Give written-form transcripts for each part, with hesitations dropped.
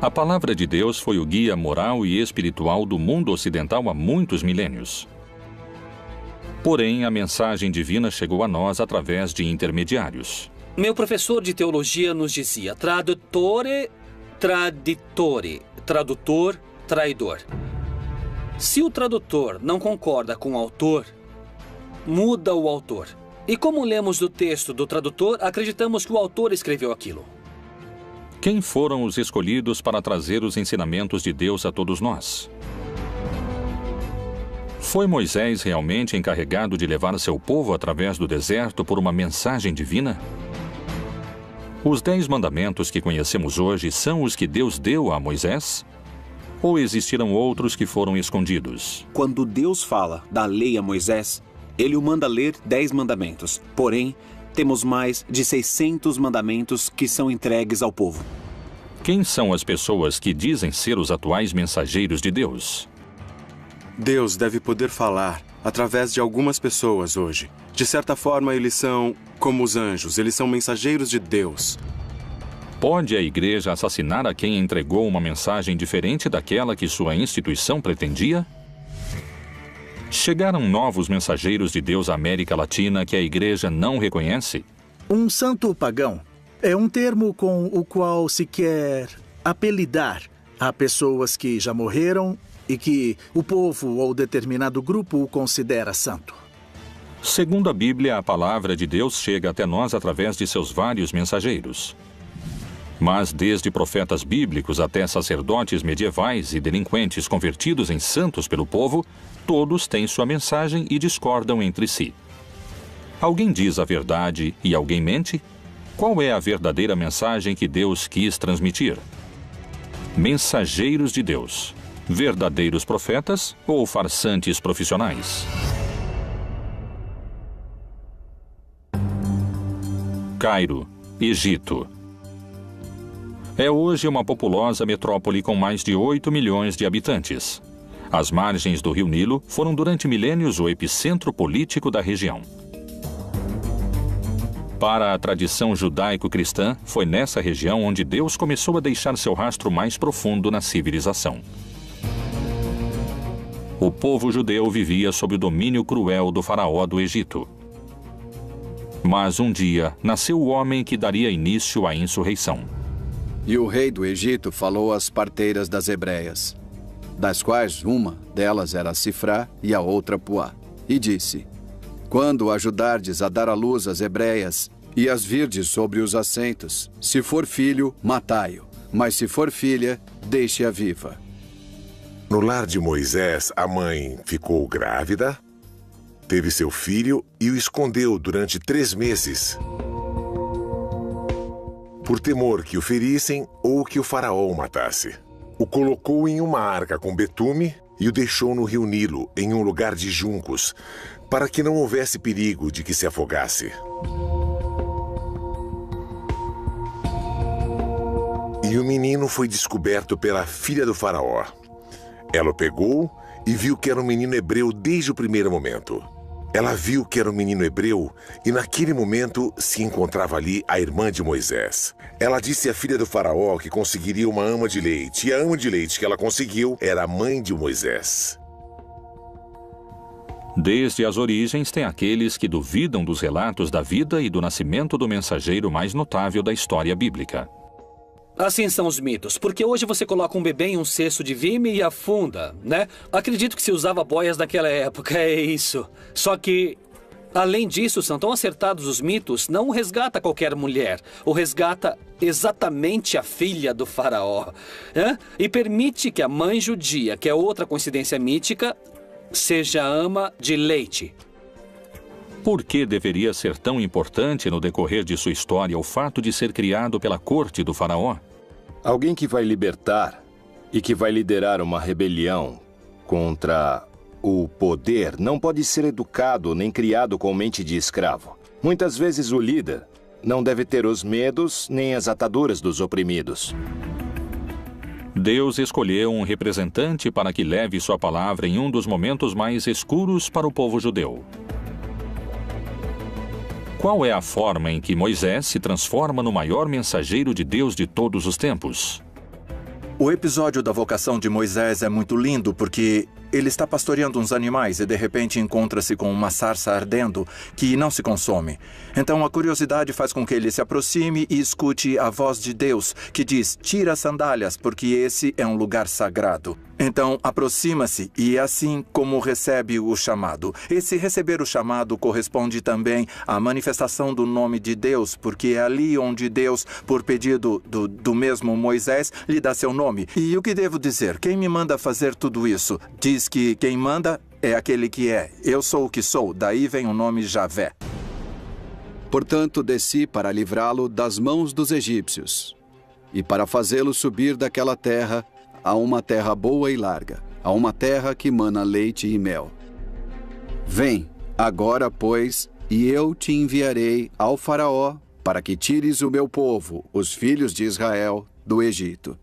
A palavra de Deus foi o guia moral e espiritual do mundo ocidental há muitos milênios. Porém, a mensagem divina chegou a nós através de intermediários. Meu professor de teologia nos dizia: tradutore, traditore, tradutor, traidor. Se o tradutor não concorda com o autor, muda o autor. E como lemos do texto do tradutor, acreditamos que o autor escreveu aquilo. Quem foram os escolhidos para trazer os ensinamentos de Deus a todos nós? Foi Moisés realmente encarregado de levar seu povo através do deserto por uma mensagem divina? Os 10 mandamentos que conhecemos hoje são os que Deus deu a Moisés? Ou existiram outros que foram escondidos? Quando Deus fala da lei a Moisés, ele o manda ler 10 mandamentos. Porém, temos mais de 600 mandamentos que são entregues ao povo. Quem são as pessoas que dizem ser os atuais mensageiros de Deus? Deus deve poder falar através de algumas pessoas hoje. De certa forma, eles são como os anjos, eles são mensageiros de Deus. Pode a igreja assassinar a quem entregou uma mensagem diferente daquela que sua instituição pretendia? Chegaram novos mensageiros de Deus à América Latina que a igreja não reconhece? Um santo pagão é um termo com o qual se quer apelidar a pessoas que já morreram e que o povo ou determinado grupo o considera santo. Segundo a Bíblia, a palavra de Deus chega até nós através de seus vários mensageiros. Mas desde profetas bíblicos até sacerdotes medievais e delinquentes convertidos em santos pelo povo, todos têm sua mensagem e discordam entre si. Alguém diz a verdade e alguém mente? Qual é a verdadeira mensagem que Deus quis transmitir? Mensageiros de Deus, verdadeiros profetas ou farsantes profissionais? Cairo, Egito. É hoje uma populosa metrópole com mais de 8 milhões de habitantes. As margens do Rio Nilo foram durante milênios o epicentro político da região. Para a tradição judaico-cristã, foi nessa região onde Deus começou a deixar seu rastro mais profundo na civilização. O povo judeu vivia sob o domínio cruel do faraó do Egito. Mas um dia nasceu o homem que daria início à insurreição. E o rei do Egito falou às parteiras das hebreias, das quais uma delas era Sifrá e a outra Puá, e disse: quando ajudardes a dar à luz as hebreias e as virdes sobre os assentos, se for filho, matai-o, mas se for filha, deixe-a viva. No lar de Moisés, a mãe ficou grávida, teve seu filho e o escondeu durante 3 meses. Por temor que o ferissem ou que o faraó o matasse. O colocou em uma arca com betume e o deixou no rio Nilo, em um lugar de juncos, para que não houvesse perigo de que se afogasse. E o menino foi descoberto pela filha do faraó. Ela o pegou e viu que era um menino hebreu desde o primeiro momento. Ela viu que era um menino hebreu e naquele momento se encontrava ali a irmã de Moisés. Ela disse à filha do faraó que conseguiria uma ama de leite, e a ama de leite que ela conseguiu era a mãe de Moisés. Desde as origens tem aqueles que duvidam dos relatos da vida e do nascimento do mensageiro mais notável da história bíblica. Assim são os mitos, porque hoje você coloca um bebê em um cesto de vime e afunda, né? Acredito que se usava boias naquela época, é isso. Só que, além disso, são tão acertados os mitos, não resgata qualquer mulher. O resgata exatamente a filha do faraó. E permite que a mãe judia, que é outra coincidência mítica, seja ama de leite. Por que deveria ser tão importante no decorrer de sua história o fato de ser criado pela corte do faraó? Alguém que vai libertar e que vai liderar uma rebelião contra o poder não pode ser educado nem criado com mente de escravo. Muitas vezes o líder não deve ter os medos nem as ataduras dos oprimidos. Deus escolheu um representante para que leve sua palavra em um dos momentos mais escuros para o povo judeu. Qual é a forma em que Moisés se transforma no maior mensageiro de Deus de todos os tempos? O episódio da vocação de Moisés é muito lindo porque ele está pastoreando uns animais e de repente encontra-se com uma sarça ardendo que não se consome. Então a curiosidade faz com que ele se aproxime e escute a voz de Deus que diz: tira as sandálias porque esse é um lugar sagrado. Então aproxima-se e é assim como recebe o chamado. Esse receber o chamado corresponde também à manifestação do nome de Deus, porque é ali onde Deus, por pedido do mesmo Moisés, lhe dá seu nome. E o que devo dizer? Quem me manda fazer tudo isso? Diz que quem manda é aquele que é. Eu sou o que sou, daí vem o nome Javé. Portanto, desci para livrá-lo das mãos dos egípcios e para fazê-lo subir daquela terra a uma terra boa e larga, a uma terra que mana leite e mel. Vem, agora, pois, e eu te enviarei ao Faraó para que tires o meu povo, os filhos de Israel, do Egito.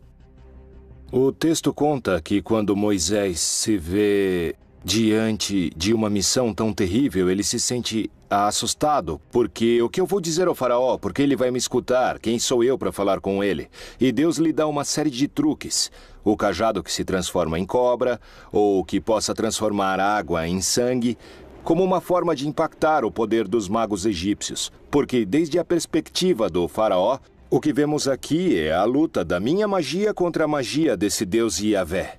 O texto conta que quando Moisés se vê diante de uma missão tão terrível, ele se sente assustado, porque o que eu vou dizer ao faraó? Porque ele vai me escutar? Quem sou eu para falar com ele? E Deus lhe dá uma série de truques. O cajado que se transforma em cobra, ou que possa transformar água em sangue, como uma forma de impactar o poder dos magos egípcios. Porque desde a perspectiva do faraó, o que vemos aqui é a luta da minha magia contra a magia desse Deus Yahvé.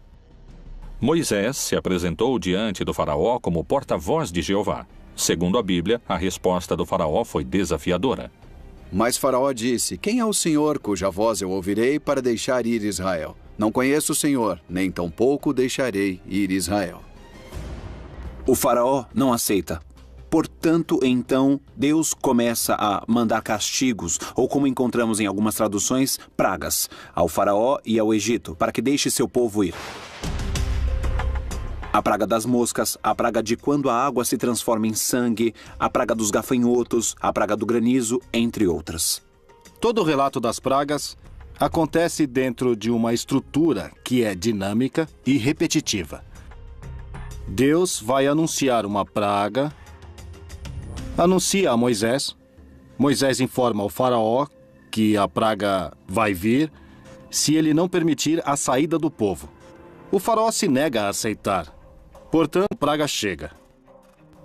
Moisés se apresentou diante do faraó como porta-voz de Jeová. Segundo a Bíblia, a resposta do faraó foi desafiadora. Mas Faraó disse: quem é o Senhor cuja voz eu ouvirei para deixar ir Israel? Não conheço o Senhor, nem tampouco deixarei ir Israel. O faraó não aceita. Portanto, então, Deus começa a mandar castigos, ou como encontramos em algumas traduções, pragas, ao faraó e ao Egito, para que deixe seu povo ir. A praga das moscas, a praga de quando a água se transforma em sangue, a praga dos gafanhotos, a praga do granizo, entre outras. Todo o relato das pragas acontece dentro de uma estrutura que é dinâmica e repetitiva. Deus vai anunciar uma praga, anuncia a Moisés, Moisés informa ao faraó que a praga vai vir se ele não permitir a saída do povo. O faraó se nega a aceitar. Portanto, a praga chega.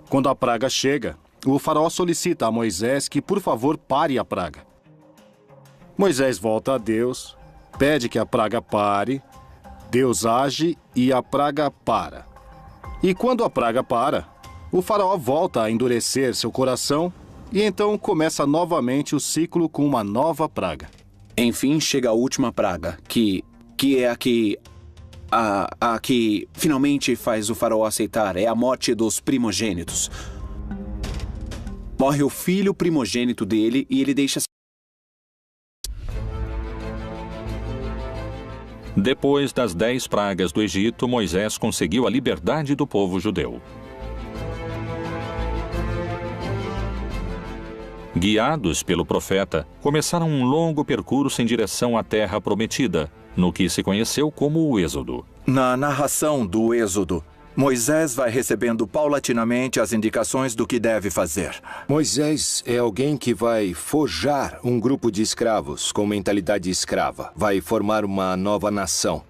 Quando a praga chega, o faraó solicita a Moisés que, por favor, pare a praga. Moisés volta a Deus, pede que a praga pare, Deus age e a praga para. E quando a praga para, o faraó volta a endurecer seu coração e então começa novamente o ciclo com uma nova praga. Enfim, chega a última praga, que é a que finalmente faz o faraó aceitar, é a morte dos primogênitos. Morre o filho primogênito dele e ele deixa... Depois das 10 pragas do Egito, Moisés conseguiu a liberdade do povo judeu. Guiados pelo profeta, começaram um longo percurso em direção à terra prometida, no que se conheceu como o Êxodo. Na narração do Êxodo, Moisés vai recebendo paulatinamente as indicações do que deve fazer. Moisés é alguém que vai forjar um grupo de escravos com mentalidade escrava. Vai formar uma nova nação.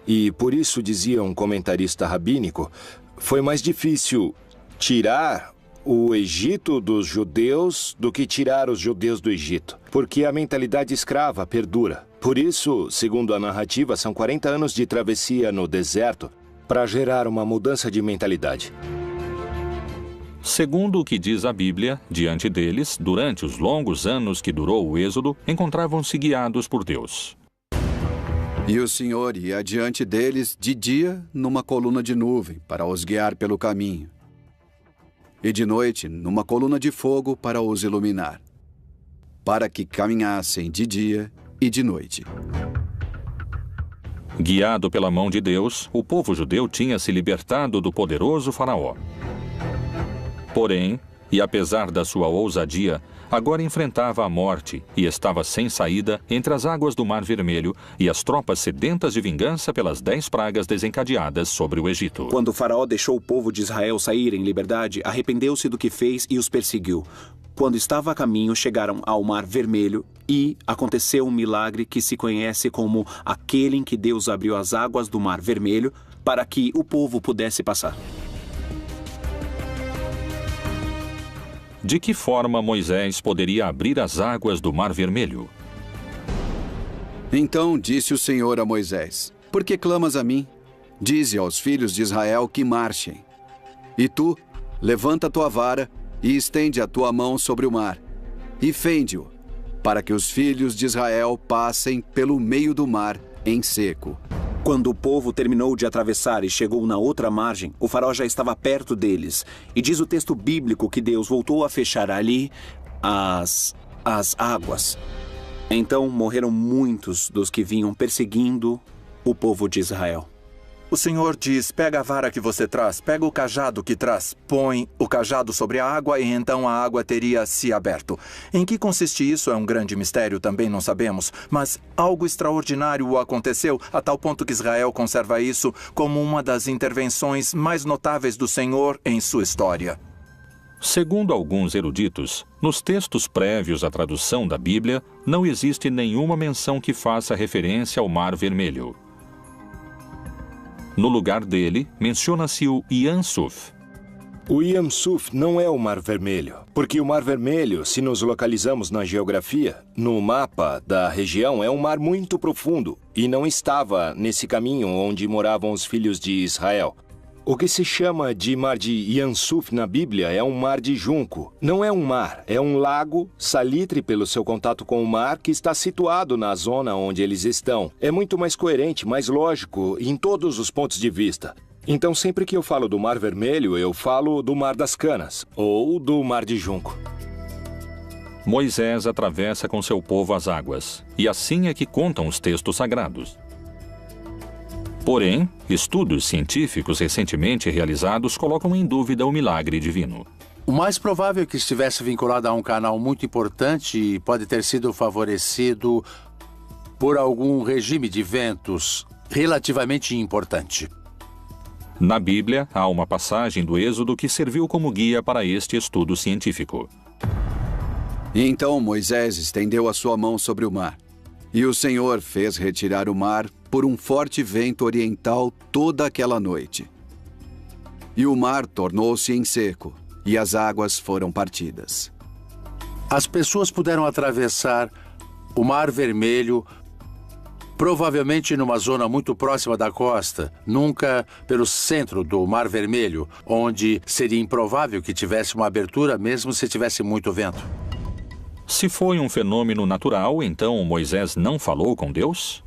E por isso, dizia um comentarista rabínico, foi mais difícil tirar o Egito dos judeus do que tirar os judeus do Egito, porque a mentalidade escrava perdura. Por isso, segundo a narrativa, são 40 anos de travessia no deserto para gerar uma mudança de mentalidade. Segundo o que diz a Bíblia, diante deles, durante os longos anos que durou o Êxodo, encontravam-se guiados por Deus. E o Senhor ia adiante deles de dia numa coluna de nuvem para os guiar pelo caminho, e de noite numa coluna de fogo para os iluminar, para que caminhassem de dia e de noite. Guiado pela mão de Deus, o povo judeu tinha se libertado do poderoso faraó. Porém, e apesar da sua ousadia, agora enfrentava a morte e estava sem saída entre as águas do Mar Vermelho e as tropas sedentas de vingança pelas 10 pragas desencadeadas sobre o Egito. Quando o faraó deixou o povo de Israel sair em liberdade, arrependeu-se do que fez e os perseguiu. Quando estava a caminho, chegaram ao Mar Vermelho e aconteceu um milagre que se conhece como aquele em que Deus abriu as águas do Mar Vermelho para que o povo pudesse passar. De que forma Moisés poderia abrir as águas do Mar Vermelho? Então disse o Senhor a Moisés: Por que clamas a mim? Dize aos filhos de Israel que marchem. E tu, levanta a tua vara e estende a tua mão sobre o mar, e fende-o, para que os filhos de Israel passem pelo meio do mar em seco. Quando o povo terminou de atravessar e chegou na outra margem, o faraó já estava perto deles. E diz o texto bíblico que Deus voltou a fechar ali as águas. Então morreram muitos dos que vinham perseguindo o povo de Israel. O Senhor diz: pega a vara que você traz, pega o cajado que traz, põe o cajado sobre a água e então a água teria se aberto. Em que consiste isso é um grande mistério, também não sabemos, mas algo extraordinário aconteceu a tal ponto que Israel conserva isso como uma das intervenções mais notáveis do Senhor em sua história. Segundo alguns eruditos, nos textos prévios à tradução da Bíblia, não existe nenhuma menção que faça referência ao Mar Vermelho. No lugar dele, menciona-se o Yam Suf. O Yam Suf não é o Mar Vermelho, porque o Mar Vermelho, se nos localizamos na geografia, no mapa da região, é um mar muito profundo e não estava nesse caminho onde moravam os filhos de Israel. O que se chama de mar de Yam Suf na Bíblia é um mar de junco. Não é um mar, é um lago, salitre pelo seu contato com o mar, que está situado na zona onde eles estão. É muito mais coerente, mais lógico, em todos os pontos de vista. Então, sempre que eu falo do Mar Vermelho, eu falo do Mar das Canas, ou do Mar de Junco. Moisés atravessa com seu povo as águas, e assim é que contam os textos sagrados. Porém, estudos científicos recentemente realizados colocam em dúvida o milagre divino. O mais provável é que estivesse vinculado a um canal muito importante e pode ter sido favorecido por algum regime de ventos relativamente importante. Na Bíblia, há uma passagem do Êxodo que serviu como guia para este estudo científico. E então Moisés estendeu a sua mão sobre o mar, e o Senhor fez retirar o mar por um forte vento oriental toda aquela noite. E o mar tornou-se em seco, e as águas foram partidas. As pessoas puderam atravessar o Mar Vermelho, provavelmente numa zona muito próxima da costa, nunca pelo centro do Mar Vermelho, onde seria improvável que tivesse uma abertura, mesmo se tivesse muito vento. Se foi um fenômeno natural, então Moisés não falou com Deus?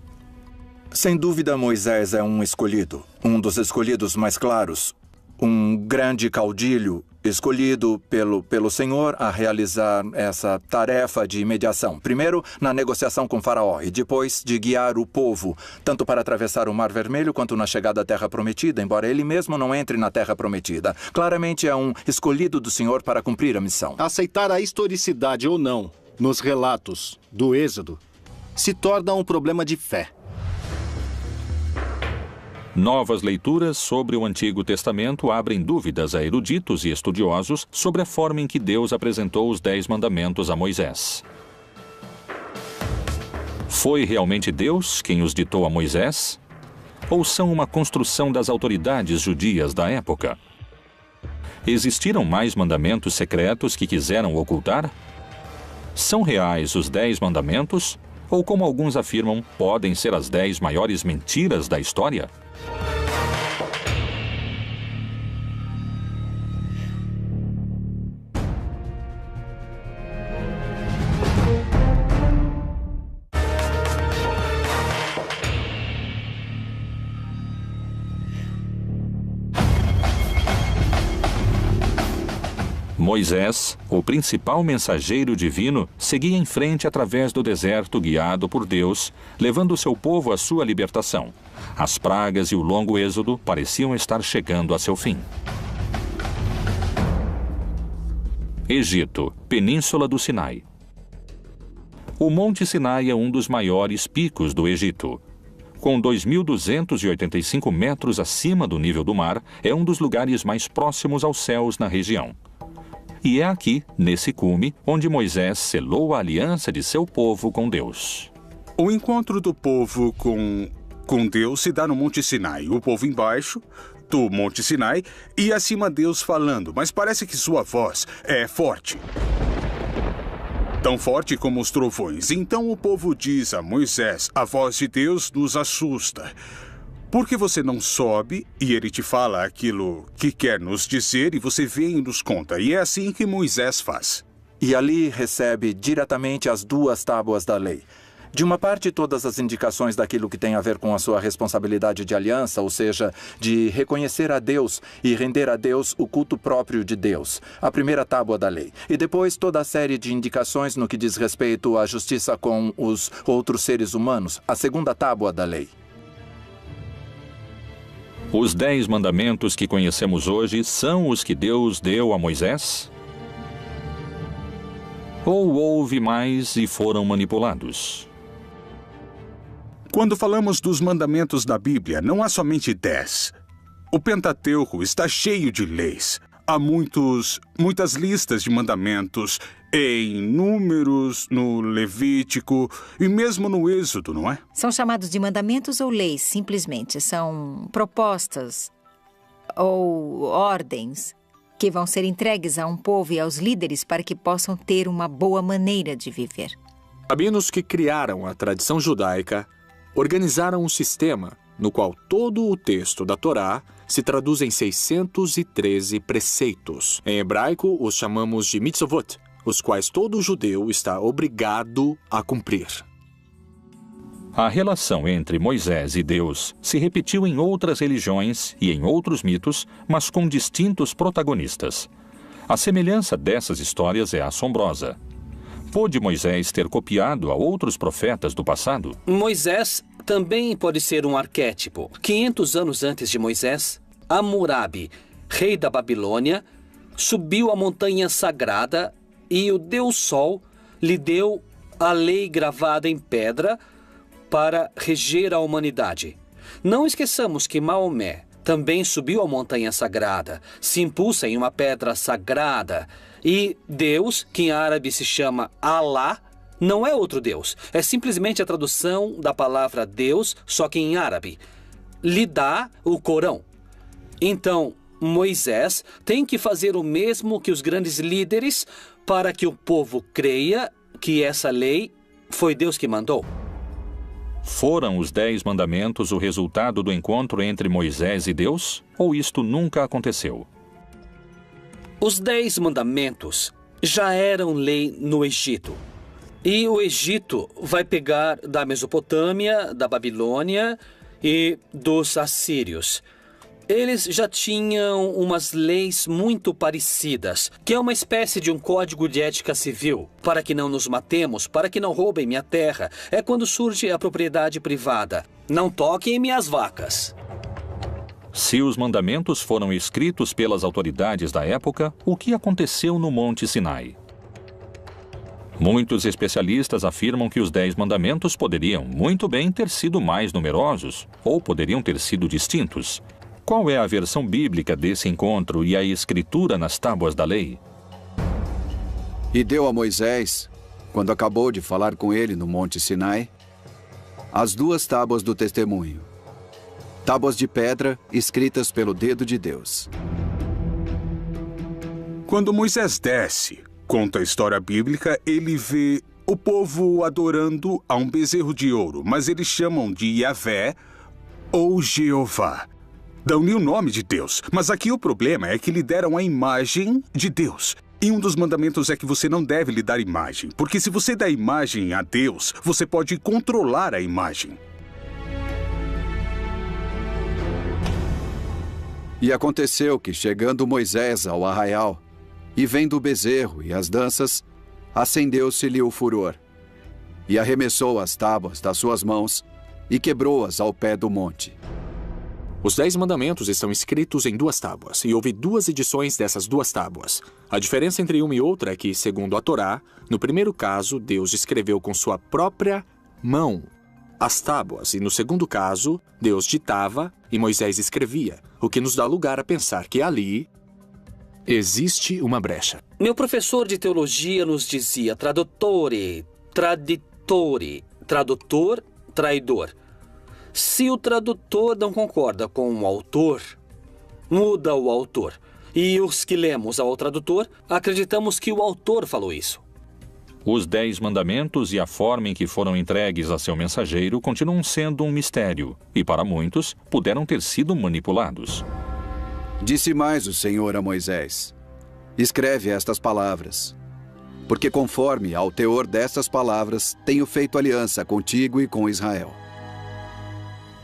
Sem dúvida, Moisés é um escolhido, um dos escolhidos mais claros, um grande caudilho escolhido pelo Senhor a realizar essa tarefa de mediação. Primeiro, na negociação com Faraó e depois de guiar o povo, tanto para atravessar o Mar Vermelho quanto na chegada à Terra Prometida, embora ele mesmo não entre na Terra Prometida. Claramente é um escolhido do Senhor para cumprir a missão. Aceitar a historicidade ou não nos relatos do Êxodo se torna um problema de fé. Novas leituras sobre o Antigo Testamento abrem dúvidas a eruditos e estudiosos sobre a forma em que Deus apresentou os 10 mandamentos a Moisés. Foi realmente Deus quem os ditou a Moisés? Ou são uma construção das autoridades judias da época? Existiram mais mandamentos secretos que quiseram ocultar? São reais os 10 mandamentos? Ou, como alguns afirmam, podem ser as 10 maiores mentiras da história? Moisés, o principal mensageiro divino, seguia em frente através do deserto guiado por Deus, levando seu povo à sua libertação. As pragas e o longo êxodo pareciam estar chegando a seu fim. Egito, Península do Sinai. O Monte Sinai é um dos maiores picos do Egito. Com 2.285 metros acima do nível do mar, é um dos lugares mais próximos aos céus na região. E é aqui, nesse cume, onde Moisés selou a aliança de seu povo com Deus. O encontro do povo com Deus se dá no Monte Sinai. O povo embaixo do Monte Sinai e acima Deus falando, mas parece que sua voz é forte. Tão forte como os trovões. Então o povo diz a Moisés, a voz de Deus nos assusta. Por que você não sobe e ele te fala aquilo que quer nos dizer e você vem e nos conta? E é assim que Moisés faz. E ali recebe diretamente as 2 tábuas da lei. De uma parte, todas as indicações daquilo que tem a ver com a sua responsabilidade de aliança, ou seja, de reconhecer a Deus e render a Deus o culto próprio de Deus, a primeira tábua da lei. E depois toda a série de indicações no que diz respeito à justiça com os outros seres humanos, a segunda tábua da lei. Os 10 mandamentos que conhecemos hoje são os que Deus deu a Moisés? Ou houve mais e foram manipulados? Quando falamos dos mandamentos da Bíblia, não há somente 10. O Pentateuco está cheio de leis. Há muitas listas de mandamentos em Números, no Levítico e mesmo no Êxodo, não é? São chamados de mandamentos ou leis, simplesmente. São propostas ou ordens que vão ser entregues a um povo e aos líderes para que possam ter uma boa maneira de viver. Rabinos que criaram a tradição judaica organizaram um sistema no qual todo o texto da Torá se traduz em 613 preceitos. Em hebraico, os chamamos de mitzvot, os quais todo judeu está obrigado a cumprir. A relação entre Moisés e Deus se repetiu em outras religiões e em outros mitos, mas com distintos protagonistas. A semelhança dessas histórias é assombrosa. Pôde Moisés ter copiado a outros profetas do passado? Moisés também pode ser um arquétipo. 500 anos antes de Moisés, Hammurabi, rei da Babilônia, subiu a montanha sagrada e o Deus Sol lhe deu a lei gravada em pedra para reger a humanidade. Não esqueçamos que Maomé também subiu a montanha sagrada, se impulsa em uma pedra sagrada. E Deus, que em árabe se chama Allah, não é outro Deus. É simplesmente a tradução da palavra Deus, só que em árabe. Lhe dá o Corão. Então, Moisés tem que fazer o mesmo que os grandes líderes para que o povo creia que essa lei foi Deus que mandou. Foram os 10 mandamentos o resultado do encontro entre Moisés e Deus? Ou isto nunca aconteceu? Os 10 mandamentos já eram lei no Egito. E o Egito vai pegar da Mesopotâmia, da Babilônia e dos assírios. Eles já tinham umas leis muito parecidas, que é uma espécie de um código de ética civil. Para que não nos matemos, para que não roubem minha terra. É quando surge a propriedade privada. Não toquem em minhas vacas. Se os mandamentos foram escritos pelas autoridades da época, o que aconteceu no Monte Sinai? Muitos especialistas afirmam que os 10 mandamentos poderiam muito bem ter sido mais numerosos, ou poderiam ter sido distintos. Qual é a versão bíblica desse encontro e a escritura nas tábuas da lei? E deu a Moisés, quando acabou de falar com ele no Monte Sinai, as 2 tábuas do testemunho. Tábuas de pedra escritas pelo dedo de Deus. Quando Moisés desce, conta a história bíblica, ele vê o povo adorando a um bezerro de ouro, mas eles chamam de Yahvé ou Jeová. Dão-lhe o nome de Deus, mas aqui o problema é que lhe deram a imagem de Deus. E um dos mandamentos é que você não deve lhe dar imagem, porque se você dá imagem a Deus, você pode controlar a imagem. E aconteceu que, chegando Moisés ao arraial, e vendo o bezerro e as danças, acendeu-se-lhe o furor, e arremessou as tábuas das suas mãos, e quebrou-as ao pé do monte. Os 10 mandamentos estão escritos em 2 tábuas, e houve 2 edições dessas 2 tábuas. A diferença entre uma e outra é que, segundo a Torá, no primeiro caso, Deus escreveu com sua própria mão as tábuas, e no segundo caso, Deus ditava e Moisés escrevia, o que nos dá lugar a pensar que ali Existe uma brecha. Meu professor de teologia nos dizia tradutore, traditore, tradutor, traidor. Se o tradutor não concorda com o autor, muda o autor. E os que lemos ao tradutor, acreditamos que o autor falou isso. Os 10 mandamentos e a forma em que foram entregues a seu mensageiro continuam sendo um mistério, e para muitos puderam ter sido manipulados. Disse mais o Senhor a Moisés: escreve estas palavras, porque conforme ao teor destas palavras, tenho feito aliança contigo e com Israel.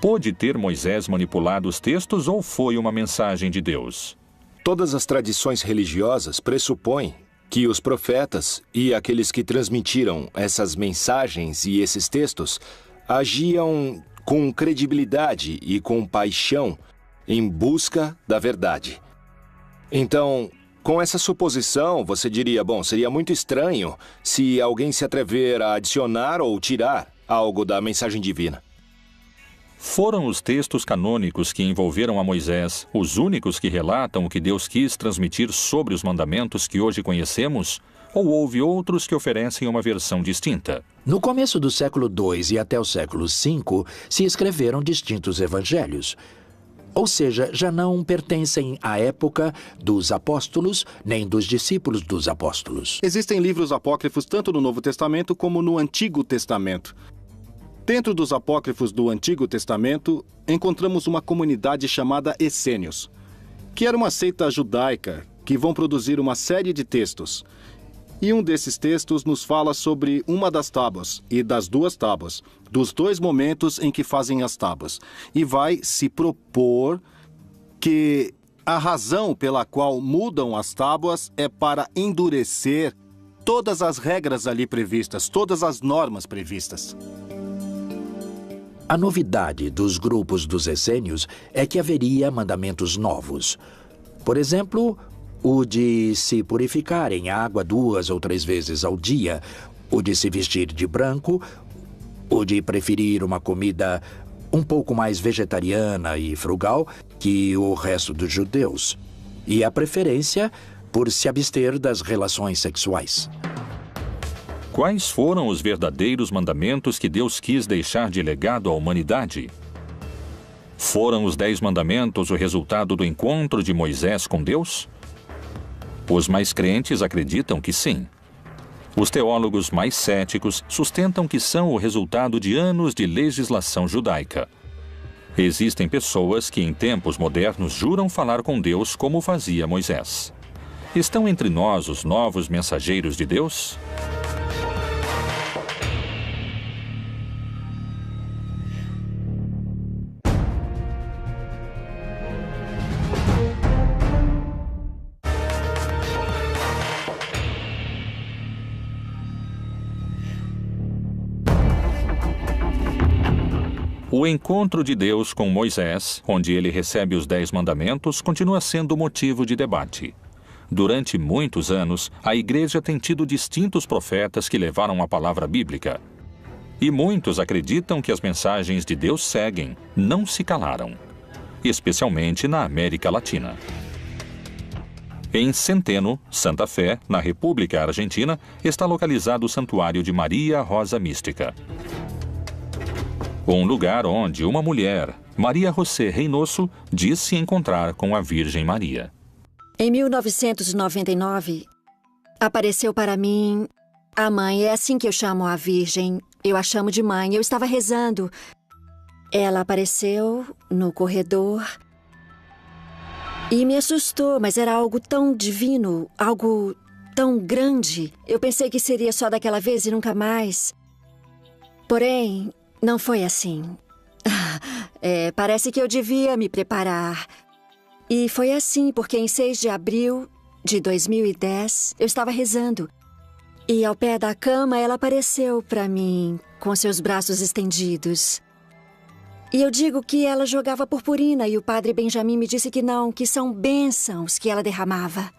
Pôde ter Moisés manipulado os textos ou foi uma mensagem de Deus? Todas as tradições religiosas pressupõem que os profetas e aqueles que transmitiram essas mensagens e esses textos agiam com credibilidade e com paixão em busca da verdade. Então, com essa suposição, você diria, bom, seria muito estranho se alguém se atrever a adicionar ou tirar algo da mensagem divina. Foram os textos canônicos que envolveram a Moisés os únicos que relatam o que Deus quis transmitir sobre os mandamentos que hoje conhecemos? Ou houve outros que oferecem uma versão distinta? No começo do século II e até o século V, se escreveram distintos evangelhos. Ou seja, já não pertencem à época dos apóstolos, nem dos discípulos dos apóstolos. Existem livros apócrifos tanto no Novo Testamento como no Antigo Testamento. Dentro dos apócrifos do Antigo Testamento, encontramos uma comunidade chamada Essênios, que era uma seita judaica que vão produzir uma série de textos. E um desses textos nos fala sobre uma das tábuas e das 2 tábuas, dos 2 momentos em que fazem as tábuas. E vai se propor que a razão pela qual mudam as tábuas é para endurecer todas as regras ali previstas, todas as normas previstas. A novidade dos grupos dos essênios é que haveria mandamentos novos. Por exemplo, o de se purificar em água 2 ou 3 vezes ao dia, o de se vestir de branco, o de preferir uma comida um pouco mais vegetariana e frugal que o resto dos judeus, e a preferência por se abster das relações sexuais. Quais foram os verdadeiros mandamentos que Deus quis deixar de legado à humanidade? Foram os 10 mandamentos o resultado do encontro de Moisés com Deus? Os mais crentes acreditam que sim. Os teólogos mais céticos sustentam que são o resultado de anos de legislação judaica. Existem pessoas que em tempos modernos juram falar com Deus como fazia Moisés. Estão entre nós os novos mensageiros de Deus? O encontro de Deus com Moisés, onde ele recebe os 10 mandamentos, continua sendo motivo de debate. Durante muitos anos, a Igreja tem tido distintos profetas que levaram a palavra bíblica. E muitos acreditam que as mensagens de Deus seguem, não se calaram. Especialmente na América Latina. Em Centeno, Santa Fé, na República Argentina, está localizado o Santuário de Maria Rosa Mística. Um lugar onde uma mulher, Maria José Reynoso, diz se encontrar com a Virgem Maria. Em 1999, apareceu para mim a mãe. É assim que eu chamo a Virgem. Eu a chamo de mãe. Eu estava rezando. Ela apareceu no corredor e me assustou, mas era algo tão divino, algo tão grande. Eu pensei que seria só daquela vez e nunca mais. Porém, não foi assim. Parece que eu devia me preparar. E foi assim, porque em 6 de abril de 2010, eu estava rezando. E ao pé da cama, ela apareceu para mim, com seus braços estendidos. E eu digo que ela jogava purpurina, e o padre Benjamin me disse que não, que são bênçãos que ela derramava.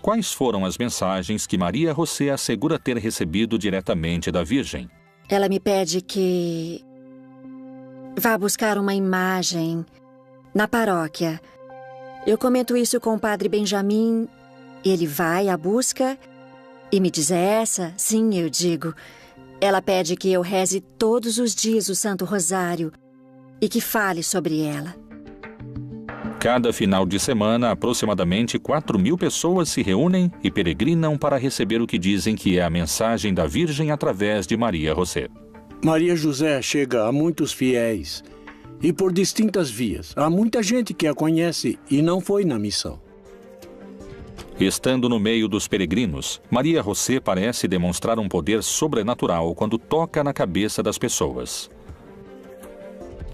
Quais foram as mensagens que Maria José assegura ter recebido diretamente da Virgem? Ela me pede que vá buscar uma imagem na paróquia. Eu comento isso com o padre Benjamin Ele vai à busca e me diz: é essa? Sim, eu digo. Ela pede que eu reze todos os dias o Santo Rosário e que fale sobre ela. Cada final de semana, aproximadamente 4.000 pessoas se reúnem e peregrinam para receber o que dizem que é a mensagem da Virgem através de Maria José. Maria José chega a muitos fiéis e por distintas vias. Há muita gente que a conhece e não foi na missão. Estando no meio dos peregrinos, Maria José parece demonstrar um poder sobrenatural quando toca na cabeça das pessoas.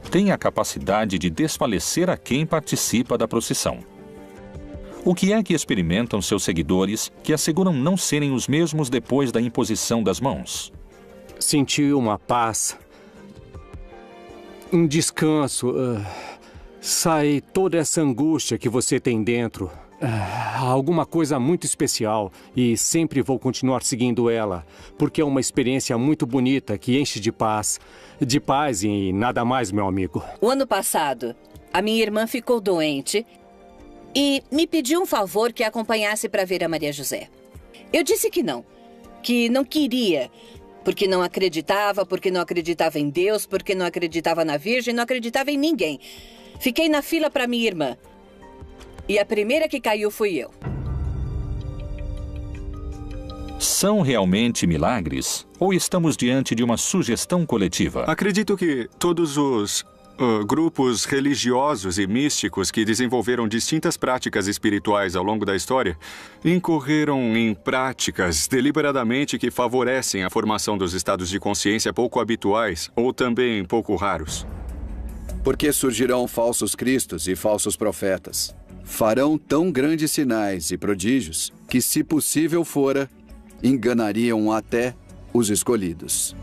Tem a capacidade de desfalecer a quem participa da procissão. O que é que experimentam seus seguidores que asseguram não serem os mesmos depois da imposição das mãos? Senti uma paz, um descanso. Sai toda essa angústia que você tem dentro. Alguma coisa muito especial e sempre vou continuar seguindo ela, porque é uma experiência muito bonita que enche de paz e nada mais, meu amigo. O ano passado, a minha irmã ficou doente e me pediu um favor que a acompanhasse para ver a Maria José. Eu disse que não queria, porque não acreditava em Deus, porque não acreditava na Virgem, não acreditava em ninguém. Fiquei na fila para minha irmã. E a primeira que caiu fui eu. São realmente milagres? Ou estamos diante de uma sugestão coletiva? Acredito que todos os grupos religiosos e místicos que desenvolveram distintas práticas espirituais ao longo da história incorreram em práticas deliberadamente que favorecem a formação dos estados de consciência pouco habituais ou também pouco raros. Porque surgirão falsos cristos e falsos profetas. Farão tão grandes sinais e prodígios que, se possível fora, enganariam até os escolhidos.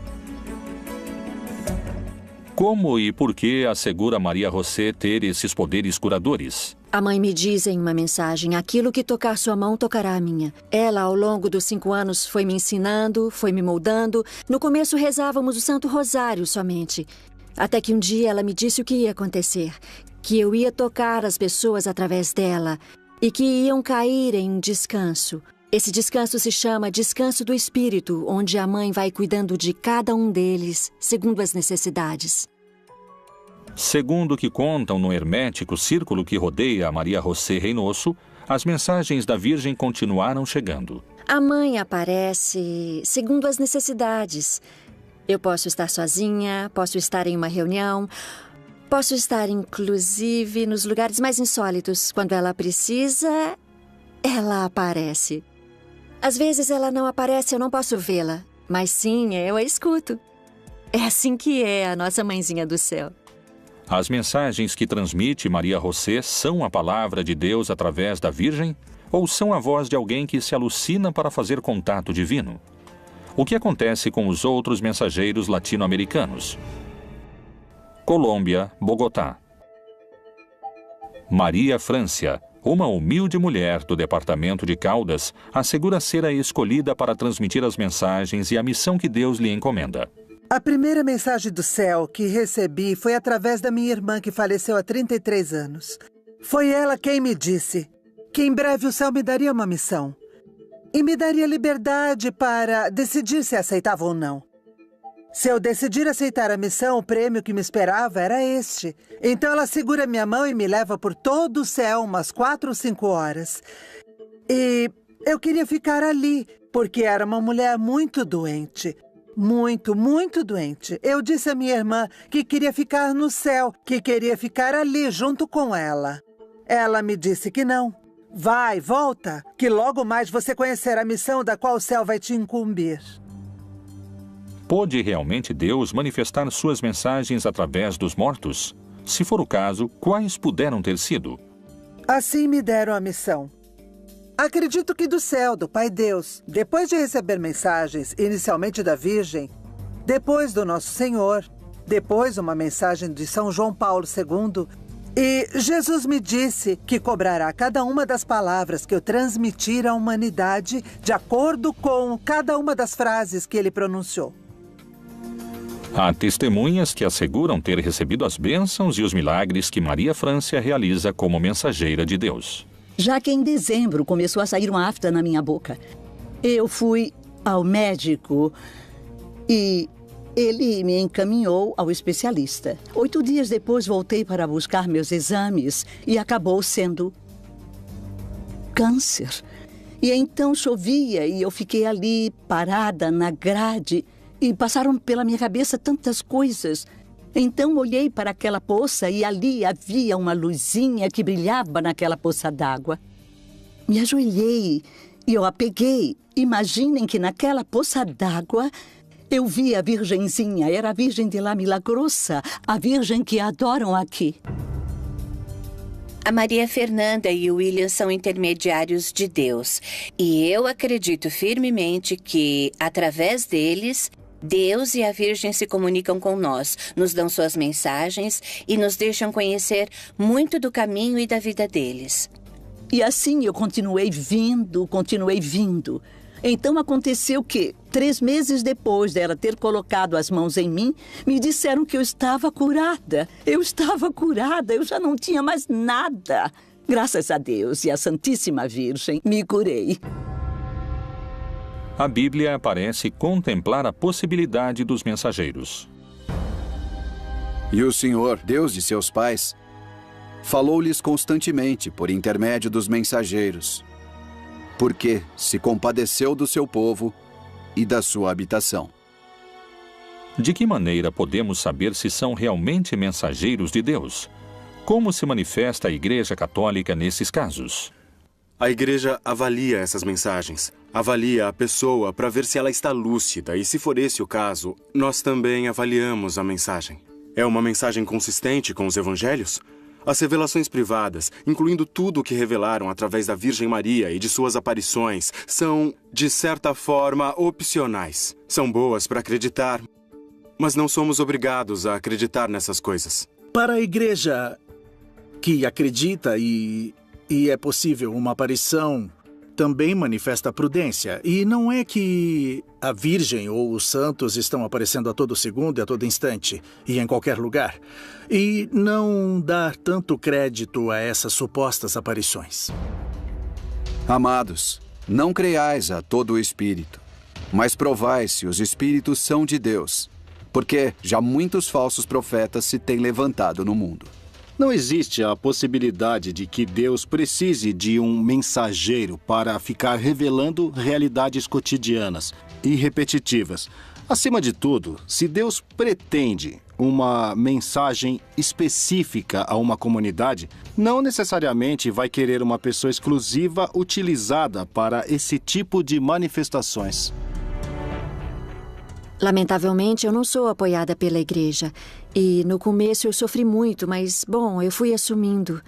Como e por que assegura Maria José ter esses poderes curadores? A mãe me diz em uma mensagem: aquilo que tocar sua mão tocará a minha. Ela, ao longo dos 5 anos, foi me ensinando, foi me moldando. No começo rezávamos o Santo Rosário somente. Até que um dia ela me disse o que ia acontecer. Que eu ia tocar as pessoas através dela e que iam cair em um descanso. Esse descanso se chama Descanso do Espírito, onde a mãe vai cuidando de cada um deles, segundo as necessidades. Segundo o que contam no hermético círculo que rodeia a Maria José Reynoso, as mensagens da Virgem continuaram chegando. A mãe aparece segundo as necessidades. Eu posso estar sozinha, posso estar em uma reunião, posso estar, inclusive, nos lugares mais insólitos. Quando ela precisa, ela aparece. Às vezes ela não aparece, eu não posso vê-la. Mas sim, eu a escuto. É assim que é a nossa mãezinha do céu. As mensagens que transmite Maria José são a palavra de Deus através da Virgem? Ou são a voz de alguém que se alucina para fazer contato divino? O que acontece com os outros mensageiros latino-americanos? Colômbia, Bogotá. Maria Francia, uma humilde mulher do departamento de Caldas, assegura ser a escolhida para transmitir as mensagens e a missão que Deus lhe encomenda. A primeira mensagem do céu que recebi foi através da minha irmã que faleceu há 33 anos. Foi ela quem me disse que em breve o céu me daria uma missão e me daria liberdade para decidir se aceitava ou não. Se eu decidir aceitar a missão, o prêmio que me esperava era este. Então ela segura minha mão e me leva por todo o céu umas 4 ou 5 horas. E eu queria ficar ali, porque era uma mulher muito doente. Muito, muito doente. Eu disse à minha irmã que queria ficar no céu, que queria ficar ali junto com ela. Ela me disse que não. Vai, volta, que logo mais você conhecerá a missão da qual o céu vai te incumbir. Pôde realmente Deus manifestar suas mensagens através dos mortos? Se for o caso, quais puderam ter sido? Assim me deram a missão. Acredito que do céu, do Pai Deus, depois de receber mensagens, inicialmente da Virgem, depois do Nosso Senhor, depois uma mensagem de São João Paulo II, e Jesus me disse que cobrará cada uma das palavras que eu transmitir à humanidade de acordo com cada uma das frases que ele pronunciou. Há testemunhas que asseguram ter recebido as bênçãos e os milagres que Maria Francia realiza como mensageira de Deus. já que em dezembro começou a sair uma afta na minha boca. Eu fui ao médico e ele me encaminhou ao especialista. 8 dias depois voltei para buscar meus exames e acabou sendo câncer. E então chovia e eu fiquei ali parada na grade e passaram pela minha cabeça tantas coisas. Então olhei para aquela poça e ali havia uma luzinha que brilhava naquela poça d'água. Me ajoelhei e eu a peguei. Imaginem que naquela poça d'água eu vi a Virgenzinha. Era a Virgem de La Milagrosa, a Virgem que adoram aqui. A Maria Fernanda e o William são intermediários de Deus. E eu acredito firmemente que, através deles, Deus e a Virgem se comunicam com nós, nos dão suas mensagens e nos deixam conhecer muito do caminho e da vida deles. E assim eu continuei vindo. Então aconteceu que, 3 meses depois dela ter colocado as mãos em mim, me disseram que eu estava curada. Eu já não tinha mais nada. Graças a Deus e à Santíssima Virgem, me curei. A Bíblia parece contemplar a possibilidade dos mensageiros. E o Senhor, Deus de seus pais, falou-lhes constantemente por intermédio dos mensageiros, porque se compadeceu do seu povo e da sua habitação. De que maneira podemos saber se são realmente mensageiros de Deus? Como se manifesta a Igreja Católica nesses casos? A Igreja avalia essas mensagens, avalia a pessoa para ver se ela está lúcida e, se for esse o caso, nós também avaliamos a mensagem. É uma mensagem consistente com os evangelhos? As revelações privadas, incluindo tudo o que revelaram através da Virgem Maria e de suas aparições, são, de certa forma, opcionais. São boas para acreditar, mas não somos obrigados a acreditar nessas coisas. Para a igreja que acredita e é possível uma aparição, também manifesta prudência. E não é que a Virgem ou os santos estão aparecendo a todo segundo e a todo instante, e em qualquer lugar. E não dar tanto crédito a essas supostas aparições. Amados, não creiais a todo o espírito, mas provai se os espíritos são de Deus, porque já muitos falsos profetas se têm levantado no mundo. Não existe a possibilidade de que Deus precise de um mensageiro para ficar revelando realidades cotidianas e repetitivas. Acima de tudo, se Deus pretende uma mensagem específica a uma comunidade, não necessariamente vai querer uma pessoa exclusiva utilizada para esse tipo de manifestações. Lamentavelmente, eu não sou apoiada pela igreja. E no começo eu sofri muito, mas, bom, eu fui assumindo.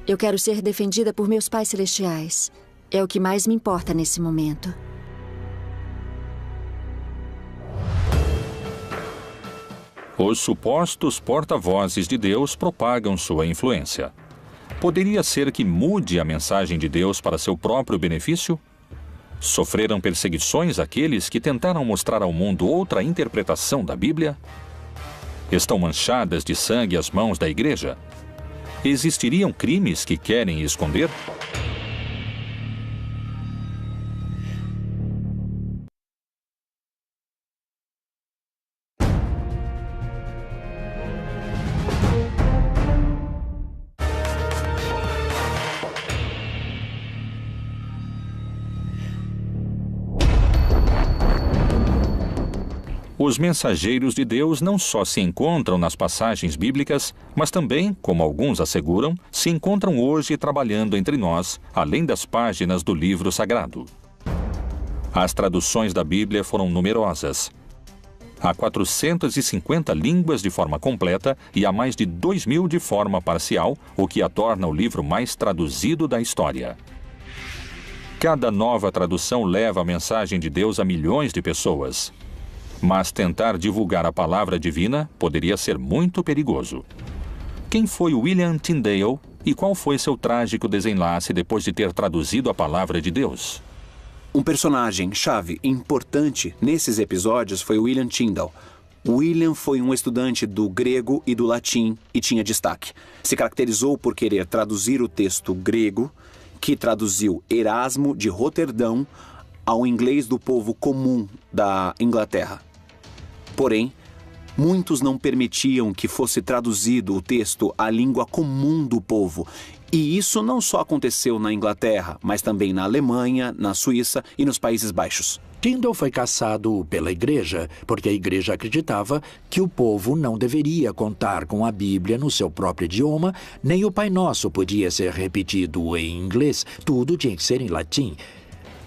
Eu quero ser defendida por meus pais celestiais. É o que mais me importa nesse momento. Os supostos porta-vozes de Deus propagam sua influência. Poderia ser que mude a mensagem de Deus para seu próprio benefício? Sofreram perseguições aqueles que tentaram mostrar ao mundo outra interpretação da Bíblia? Estão manchadas de sangue as mãos da igreja? Existiriam crimes que querem esconder? Os mensageiros de Deus não só se encontram nas passagens bíblicas, mas também, como alguns asseguram, se encontram hoje trabalhando entre nós, além das páginas do livro sagrado. As traduções da Bíblia foram numerosas. Há 450 línguas de forma completa e há mais de 2.000 de forma parcial, o que a torna o livro mais traduzido da história. Cada nova tradução leva a mensagem de Deus a milhões de pessoas. Mas tentar divulgar a palavra divina poderia ser muito perigoso. Quem foi William Tyndale e qual foi seu trágico desenlace depois de ter traduzido a palavra de Deus? Um personagem-chave importante nesses episódios foi William Tyndale. William foi um estudante do grego e do latim e tinha destaque. Se caracterizou por querer traduzir o texto grego que traduziu Erasmo de Roterdão ao inglês do povo comum da Inglaterra. Porém, muitos não permitiam que fosse traduzido o texto à língua comum do povo. E isso não só aconteceu na Inglaterra, mas também na Alemanha, na Suíça e nos Países Baixos. Tyndale foi caçado pela igreja, porque a igreja acreditava que o povo não deveria contar com a Bíblia no seu próprio idioma, nem o Pai Nosso podia ser repetido em inglês, tudo tinha que ser em latim.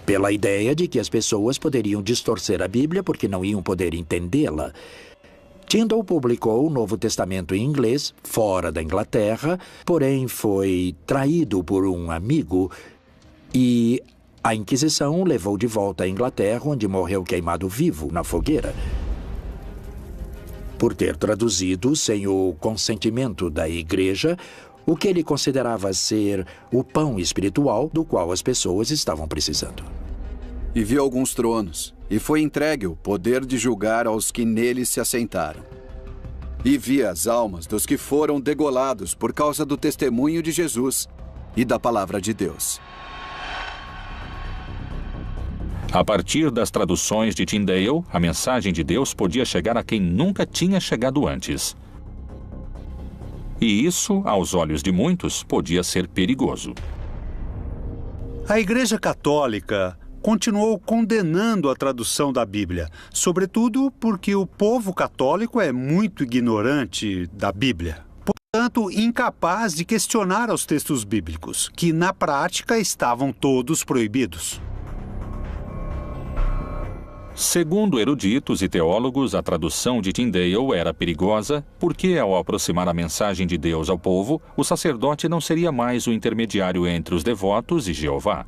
Pela ideia de que as pessoas poderiam distorcer a Bíblia porque não iam poder entendê-la. Tyndale publicou o Novo Testamento em inglês, fora da Inglaterra, porém foi traído por um amigo e a Inquisição o levou de volta à Inglaterra, onde morreu queimado vivo na fogueira, por ter traduzido sem o consentimento da igreja o que ele considerava ser o pão espiritual do qual as pessoas estavam precisando. E viu alguns tronos, e foi entregue o poder de julgar aos que neles se assentaram. E vi as almas dos que foram degolados por causa do testemunho de Jesus e da palavra de Deus. A partir das traduções de Tyndale, a mensagem de Deus podia chegar a quem nunca tinha chegado antes. E isso, aos olhos de muitos, podia ser perigoso. A Igreja Católica continuou condenando a tradução da Bíblia, sobretudo porque o povo católico é muito ignorante da Bíblia. Portanto, incapaz de questionar os textos bíblicos, que na prática estavam todos proibidos. Segundo eruditos e teólogos, a tradução de Tyndale era perigosa porque, ao aproximar a mensagem de Deus ao povo, o sacerdote não seria mais o intermediário entre os devotos e Jeová.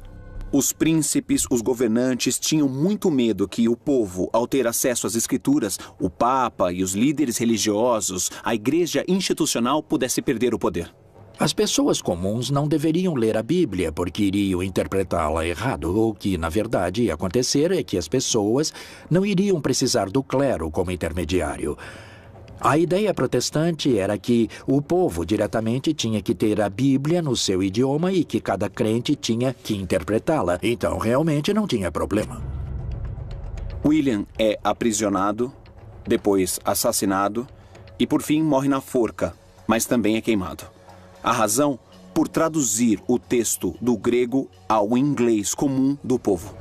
Os príncipes, os governantes tinham muito medo que o povo, ao ter acesso às escrituras, o Papa e os líderes religiosos, a igreja institucional pudesse perder o poder. As pessoas comuns não deveriam ler a Bíblia porque iriam interpretá-la errado. O que, na verdade, ia acontecer é que as pessoas não iriam precisar do clero como intermediário. A ideia protestante era que o povo diretamente tinha que ter a Bíblia no seu idioma e que cada crente tinha que interpretá-la. Então, realmente não tinha problema. William é aprisionado, depois assassinado e, por fim, morre na forca, mas também é queimado. A razão? Por traduzir o texto do grego ao inglês comum do povo.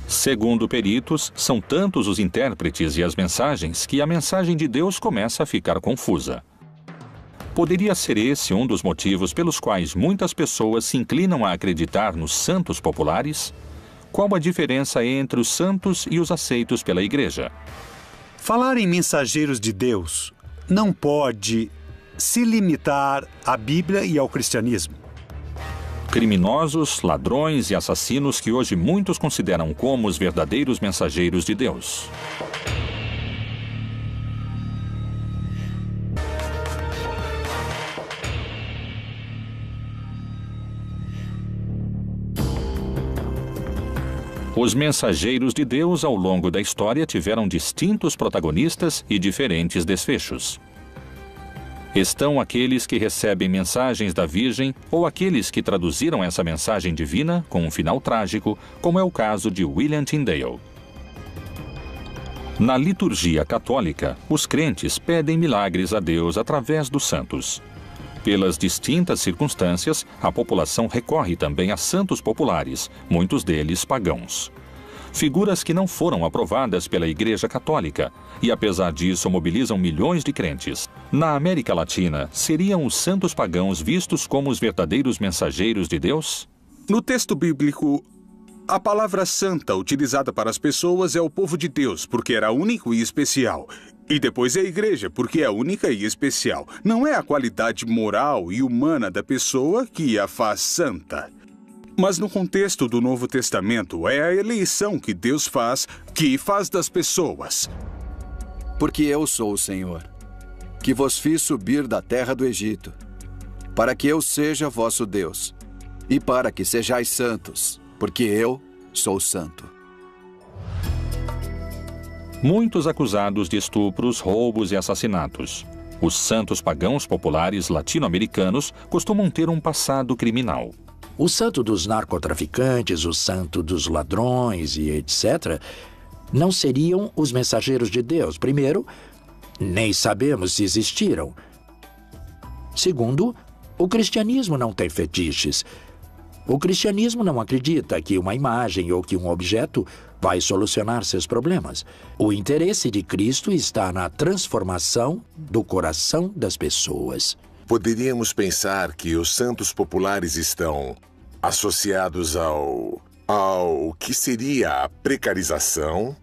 Segundo peritos, são tantos os intérpretes e as mensagens que a mensagem de Deus começa a ficar confusa. Poderia ser esse um dos motivos pelos quais muitas pessoas se inclinam a acreditar nos santos populares? Qual a diferença entre os santos e os aceitos pela igreja? Falar em mensageiros de Deus não pode se limitar à Bíblia e ao cristianismo. Criminosos, ladrões e assassinos que hoje muitos consideram como os verdadeiros mensageiros de Deus. Os mensageiros de Deus ao longo da história tiveram distintos protagonistas e diferentes desfechos. Estão aqueles que recebem mensagens da Virgem ou aqueles que traduziram essa mensagem divina com um final trágico, como é o caso de William Tyndale. Na liturgia católica, os crentes pedem milagres a Deus através dos santos. Pelas distintas circunstâncias, a população recorre também a santos populares, muitos deles pagãos. Figuras que não foram aprovadas pela Igreja Católica e, apesar disso, mobilizam milhões de crentes. Na América Latina, seriam os santos pagãos vistos como os verdadeiros mensageiros de Deus? No texto bíblico, a palavra santa utilizada para as pessoas é o povo de Deus, porque era único e especial. E depois é a igreja, porque é única e especial. Não é a qualidade moral e humana da pessoa que a faz santa. Mas no contexto do Novo Testamento, é a eleição que Deus faz, que faz das pessoas. Porque eu sou o Senhor, que vos fiz subir da terra do Egito, para que eu seja vosso Deus, e para que sejais santos, porque eu sou santo. Muitos acusados de estupros, roubos e assassinatos. Os santos pagãos populares latino-americanos costumam ter um passado criminal. O santo dos narcotraficantes, o santo dos ladrões e etc., não seriam os mensageiros de Deus. Primeiro, nem sabemos se existiram. Segundo, o cristianismo não tem fetiches. O cristianismo não acredita que uma imagem ou que um objeto vai solucionar seus problemas. O interesse de Cristo está na transformação do coração das pessoas. Poderíamos pensar que os santos populares estão associados ao que seria a precarização,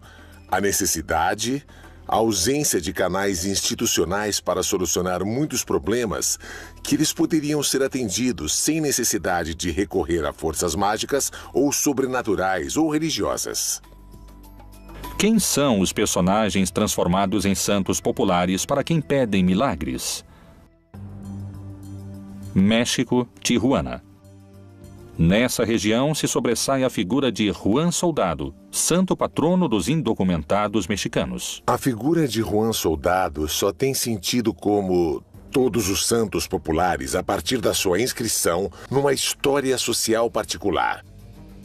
a necessidade, a ausência de canais institucionais para solucionar muitos problemas que eles poderiam ser atendidos sem necessidade de recorrer a forças mágicas ou sobrenaturais ou religiosas. Quem são os personagens transformados em santos populares para quem pedem milagres? México, Tijuana. Nessa região se sobressai a figura de Juan Soldado, santo patrono dos indocumentados mexicanos. A figura de Juan Soldado só tem sentido como todos os santos populares a partir da sua inscrição numa história social particular.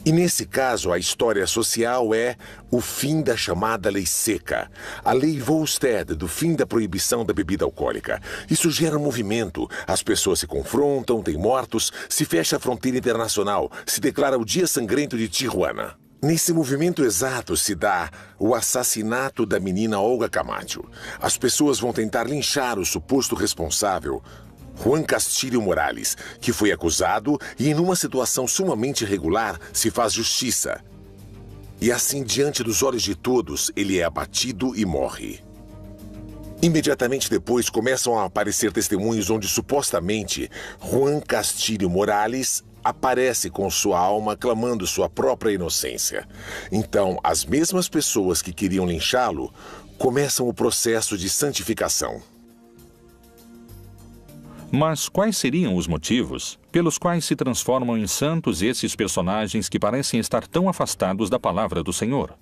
E nesse caso, a história social é o fim da chamada Lei Seca, a Lei Volstead, do fim da proibição da bebida alcoólica. Isso gera movimento, as pessoas se confrontam, tem mortos, se fecha a fronteira internacional, se declara o Dia Sangrento de Tijuana. Nesse movimento exato se dá o assassinato da menina Olga Camacho. As pessoas vão tentar linchar o suposto responsável, Juan Castillo Morales, que foi acusado e, em uma situação sumamente irregular, se faz justiça. E assim, diante dos olhos de todos, ele é abatido e morre. Imediatamente depois, começam a aparecer testemunhos onde, supostamente, Juan Castillo Morales aparece com sua alma clamando sua própria inocência. Então, as mesmas pessoas que queriam linchá-lo começam o processo de santificação. Mas quais seriam os motivos pelos quais se transformam em santos esses personagens que parecem estar tão afastados da palavra do Senhor?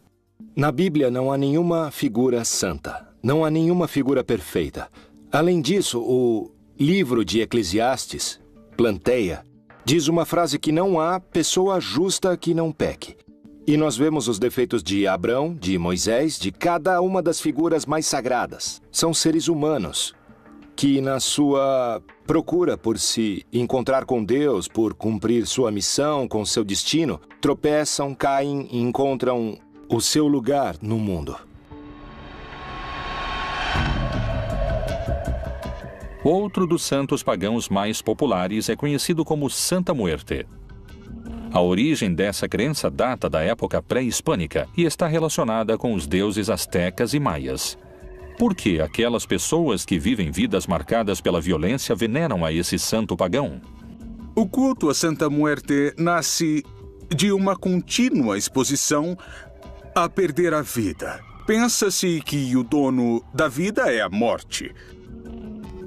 Na Bíblia não há nenhuma figura santa, não há nenhuma figura perfeita. Além disso, o livro de Eclesiastes, Planteia, diz uma frase que não há pessoa justa que não peque. E nós vemos os defeitos de Abrão, de Moisés, de cada uma das figuras mais sagradas. São seres humanos que, na sua procura por se encontrar com Deus, por cumprir sua missão com seu destino, tropeçam, caem e encontram o seu lugar no mundo. Outro dos santos pagãos mais populares é conhecido como Santa Muerte. A origem dessa crença data da época pré-hispânica e está relacionada com os deuses astecas e maias. Por que aquelas pessoas que vivem vidas marcadas pela violência veneram a esse santo pagão? O culto a Santa Muerte nasce de uma contínua exposição a perder a vida. Pensa-se que o dono da vida é a morte.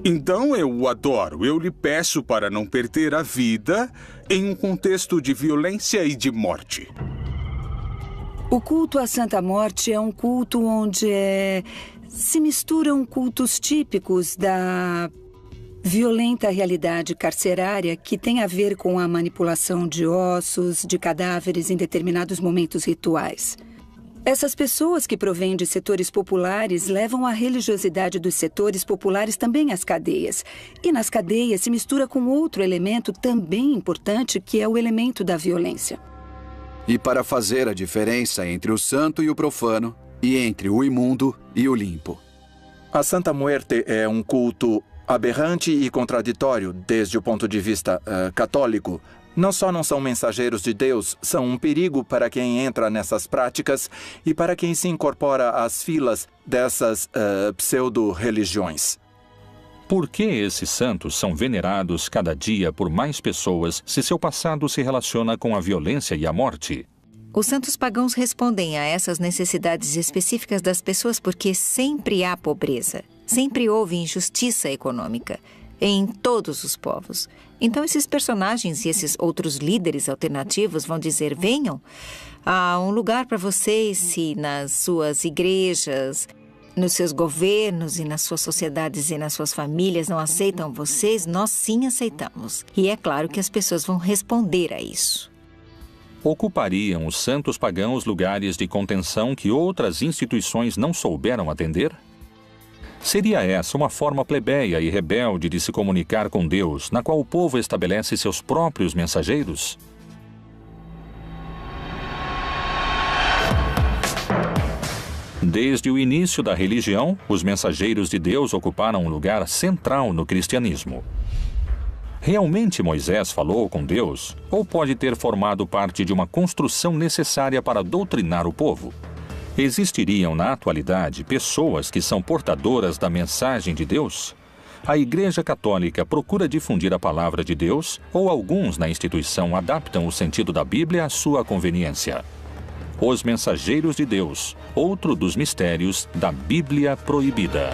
Então eu o adoro, eu lhe peço para não perder a vida em um contexto de violência e de morte. O culto à Santa Morte é um culto onde se misturam cultos típicos da violenta realidade carcerária que tem a ver com a manipulação de ossos, de cadáveres em determinados momentos rituais. Essas pessoas que provêm de setores populares levam a religiosidade dos setores populares também às cadeias. E nas cadeias se mistura com outro elemento também importante, que é o elemento da violência. E para fazer a diferença entre o santo e o profano, e entre o imundo e o limpo. A Santa Muerte é um culto aberrante e contraditório desde o ponto de vista católico. Não só não são mensageiros de Deus, são um perigo para quem entra nessas práticas e para quem se incorpora às filas dessas pseudo-religiões. Por que esses santos são venerados cada dia por mais pessoas se seu passado se relaciona com a violência e a morte? Os santos pagãos respondem a essas necessidades específicas das pessoas porque sempre há pobreza, sempre houve injustiça econômica. em todos os povos. Então, esses personagens e esses outros líderes alternativos vão dizer: venham, há um lugar para vocês se nas suas igrejas, nos seus governos e nas suas sociedades e nas suas famílias não aceitam vocês, nós sim aceitamos. E é claro que as pessoas vão responder a isso. Ocupariam os santos pagãos lugares de contenção que outras instituições não souberam atender? Seria essa uma forma plebeia e rebelde de se comunicar com Deus, na qual o povo estabelece seus próprios mensageiros? Desde o início da religião, os mensageiros de Deus ocuparam um lugar central no cristianismo. Realmente Moisés falou com Deus, ou pode ter formado parte de uma construção necessária para doutrinar o povo? Existiriam na atualidade pessoas que são portadoras da mensagem de Deus? A Igreja Católica procura difundir a palavra de Deus, ou alguns na instituição adaptam o sentido da Bíblia à sua conveniência? Os Mensageiros de Deus, outro dos mistérios da Bíblia Proibida.